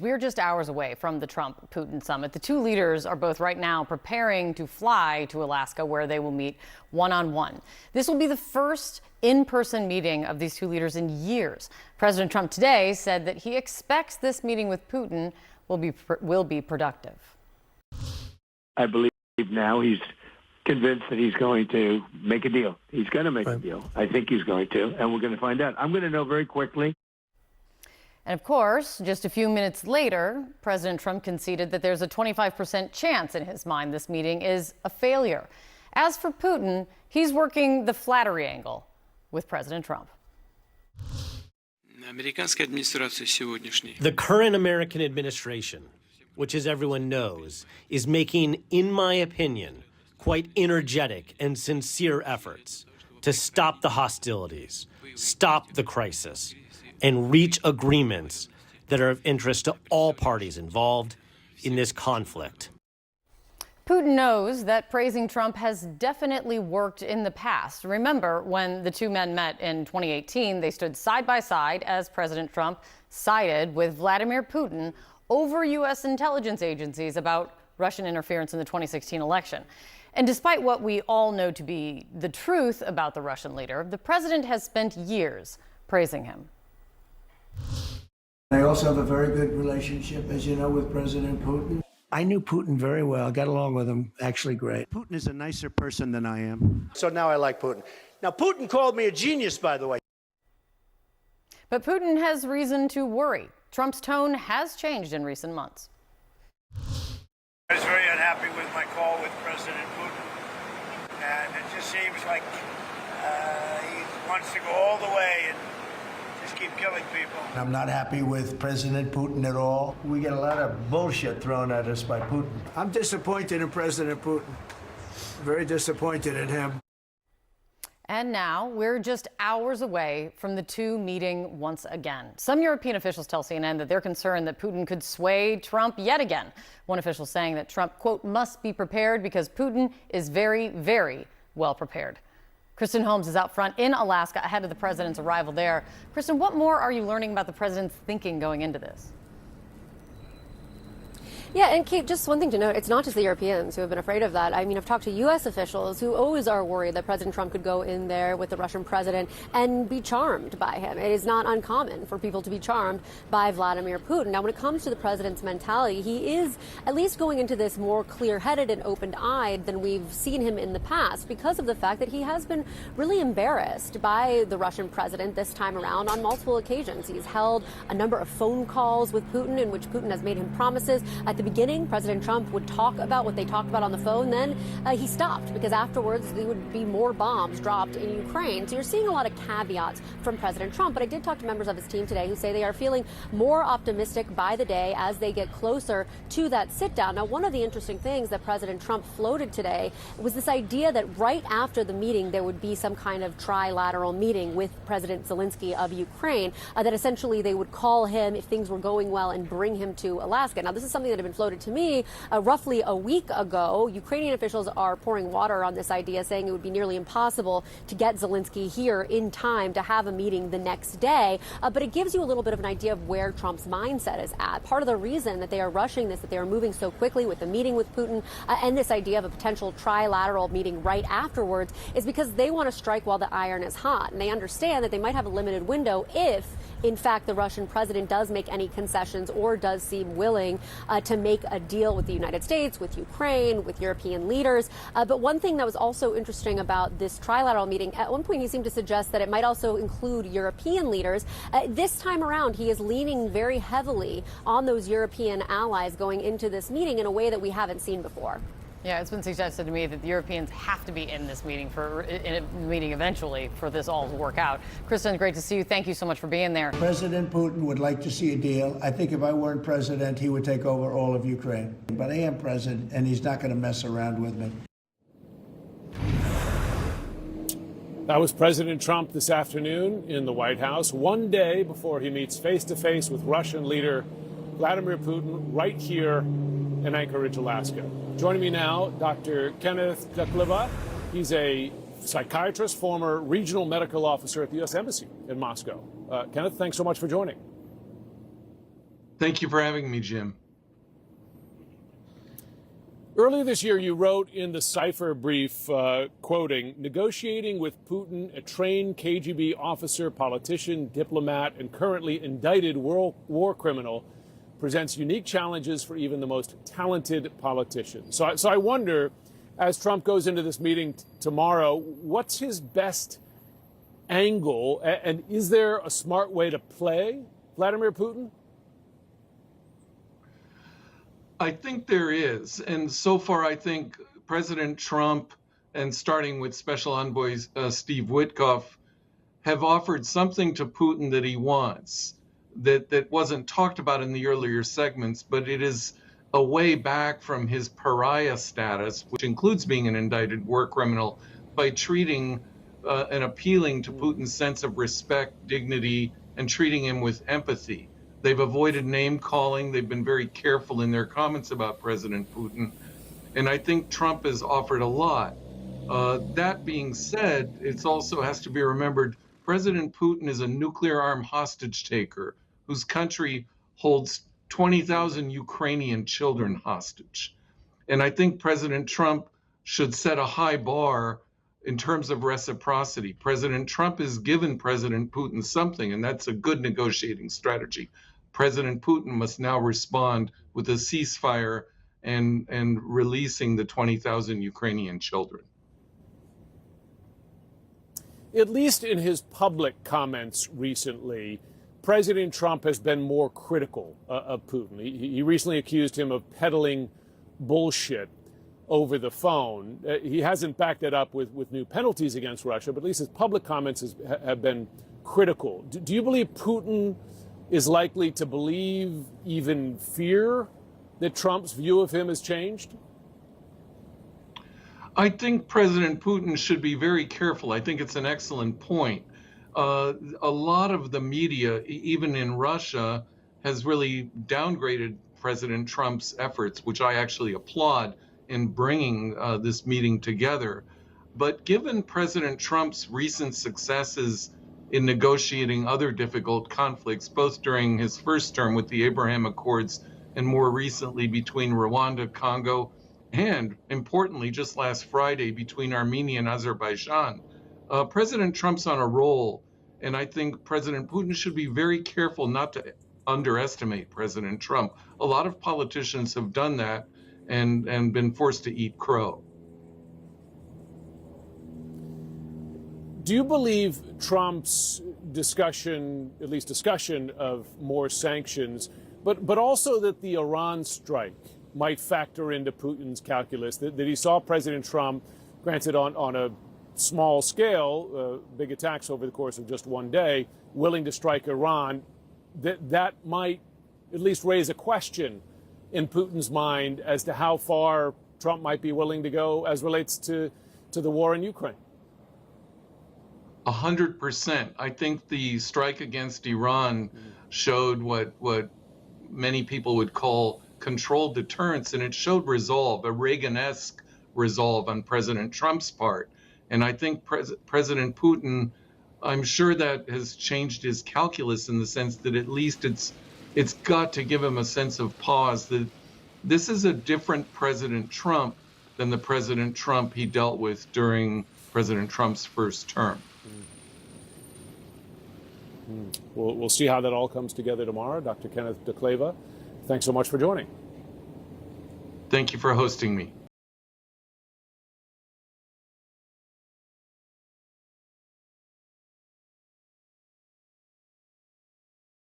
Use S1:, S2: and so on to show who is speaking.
S1: We're just hours away from the Trump-Putin summit. The two leaders are both right now preparing to fly to Alaska, where they will meet one-on-one. This will be the first in-person meeting of these two leaders in years. President Trump today said that he expects this meeting with Putin will be productive.
S2: I believe now he's convinced that he's going to make a deal. He's going to make a deal. I think he's going to, and we're going to find out. I'm going to know very quickly.
S1: And of course, just a few minutes later, President Trump conceded that there's a 25% chance in his mind this meeting is a failure. As for Putin, he's working the flattery angle with President Trump.
S3: The current American administration, which, as everyone knows, is making, in my opinion, quite energetic and sincere efforts to stop the hostilities, stop the crisis, and reach agreements that are of interest to all parties involved in this conflict.
S1: Putin knows that praising Trump has definitely worked in the past. Remember, when the two men met in 2018, they stood side by side as President Trump sided with Vladimir Putin over U.S. intelligence agencies about Russian interference in the 2016 election. And despite what we all know to be the truth about the Russian leader, the president has spent years praising him.
S4: I also have a very good relationship, as you know, with President Putin. I knew Putin very well, got along with him actually great.
S5: Putin is a nicer person than I am.
S6: So now I like Putin. Now, Putin called me a genius, by the way.
S1: But Putin has reason to worry. Trump's tone has changed in recent months.
S7: I was very unhappy with my call with President Putin, and it just seems like he wants to go all the way and just keep killing people.
S4: I'm not happy with President Putin at all. We get a lot of bullshit thrown at us by Putin. I'm disappointed in President Putin. Very disappointed in him.
S1: And now we're just hours away from the two meeting once again. Some European officials tell CNN that they're concerned that Putin could sway Trump yet again. One official saying that Trump, quote, must be prepared because Putin is very, very well prepared. Kristen Holmes is out front in Alaska ahead of the president's arrival there. Kristen, what more are you learning about the president's thinking going into this?
S8: Yeah, and Kate, just one thing to note, it's not just the Europeans who have been afraid of that. I mean, I've talked to U.S. officials who always are worried that President Trump could go in there with the Russian president and be charmed by him. It is not uncommon for people to be charmed by Vladimir Putin. Now, when it comes to the president's mentality, he is at least going into this more clear-headed and open-eyed than we've seen him in the past because of the fact that he has been really embarrassed by the Russian president this time around on multiple occasions. He's held a number of phone calls with Putin in which Putin has made him promises. At the beginning, President Trump would talk about what they talked about on the phone. Then he stopped because afterwards there would be more bombs dropped in Ukraine. So you're seeing a lot of caveats from President Trump. But I did talk to members of his team today who say they are feeling more optimistic by the day as they get closer to that sit down. Now, one of the interesting things that President Trump floated today was this idea that right after the meeting there would be some kind of trilateral meeting with President Zelensky of Ukraine, that essentially they would call him if things were going well and bring him to Alaska. Now, this is something that had been floated to me roughly a week ago. Ukrainian officials are pouring water on this idea, saying it would be nearly impossible to get Zelensky here in time to have a meeting the next day. But it gives you a little bit of an idea of where Trump's mindset is at. Part of the reason that they are rushing this, that they are moving so quickly with the meeting with Putin and this idea of a potential trilateral meeting right afterwards is because they want to strike while the iron is hot. And they understand that they might have a limited window if, in fact, the Russian president does make any concessions or does seem willing to make a deal with the United States, with Ukraine, with European leaders. But one thing that was also interesting about this trilateral meeting, at one point he seemed to suggest that it might also include European leaders. This time around, he is leaning very heavily on those European allies going into this meeting in a way that we haven't seen before.
S1: Yeah, it's been suggested to me that the Europeans have to be in this meeting eventually for this all to work out. Kristen, great to see you. Thank you so much for being there.
S4: President Putin would like to see a deal. I think if I weren't president, he would take over all of Ukraine. But I am president, and he's not going to mess around with me.
S9: That was President Trump this afternoon in the White House, one day before he meets face-to-face with Russian leader Vladimir Putin right here in Anchorage, Alaska. Joining me now, Dr. Kenneth Jakleva. He's a psychiatrist, former regional medical officer at the U.S. Embassy in Moscow. Kenneth, thanks so much for joining.
S10: Thank you for having me, Jim.
S9: Earlier this year, you wrote in the Cipher brief, quoting, negotiating with Putin, a trained KGB officer, politician, diplomat, and currently indicted war criminal, presents unique challenges for even the most talented politicians. So I wonder, as Trump goes into this meeting tomorrow, what's his best angle? And is there a smart way to play Vladimir Putin?
S10: I think there is. And so far, I think President Trump, and starting with Special Envoy Steve Witkoff, have offered something to Putin that he wants that wasn't talked about in the earlier segments, but it is a way back from his pariah status, which includes being an indicted war criminal, by treating and appealing to Putin's sense of respect, dignity, and treating him with empathy. They've avoided name calling. They've been very careful in their comments about President Putin. And I think Trump has offered a lot. That being said, it also has to be remembered, President Putin is a nuclear armed hostage taker whose country holds 20,000 Ukrainian children hostage. And I think President Trump should set a high bar in terms of reciprocity. President Trump has given President Putin something, and that's a good negotiating strategy. President Putin must now respond with a ceasefire and releasing the 20,000 Ukrainian children.
S9: At least in his public comments recently, President Trump has been more critical of Putin. He recently accused him of peddling bullshit over the phone. He hasn't backed that up with new penalties against Russia, but at least his public comments have been critical. Do you believe Putin is likely to believe, even fear, that Trump's view of him has changed?
S10: I think President Putin should be very careful. I think it's an excellent point. A lot of the media, even in Russia, has really downgraded President Trump's efforts, which I actually applaud, in bringing this meeting together. But given President Trump's recent successes in negotiating other difficult conflicts, both during his first term with the Abraham Accords and more recently between Rwanda, Congo, and importantly, just last Friday between Armenia and Azerbaijan, President Trump's on a roll. And I think President Putin should be very careful not to underestimate President Trump. A lot of politicians have done that and been forced to eat crow.
S9: Do you believe Trump's discussion, at least discussion of more sanctions, but also that the Iran strike might factor into Putin's calculus, that he saw President Trump, granted on a small scale, big attacks over the course of just one day, willing to strike Iran, that might at least raise a question in Putin's mind as to how far Trump might be willing to go as relates to the war in Ukraine?
S10: 100%. I think the strike against Iran showed what many people would call controlled deterrence, and it showed resolve, a Reagan-esque resolve on President Trump's part. And I think President Putin, I'm sure that has changed his calculus in the sense that at least it's got to give him a sense of pause that this is a different President Trump than the President Trump he dealt with during President Trump's first term.
S9: We'll see how that all comes together tomorrow. Dr. Kenneth DeCleva, thanks so much for joining.
S10: Thank you for hosting me.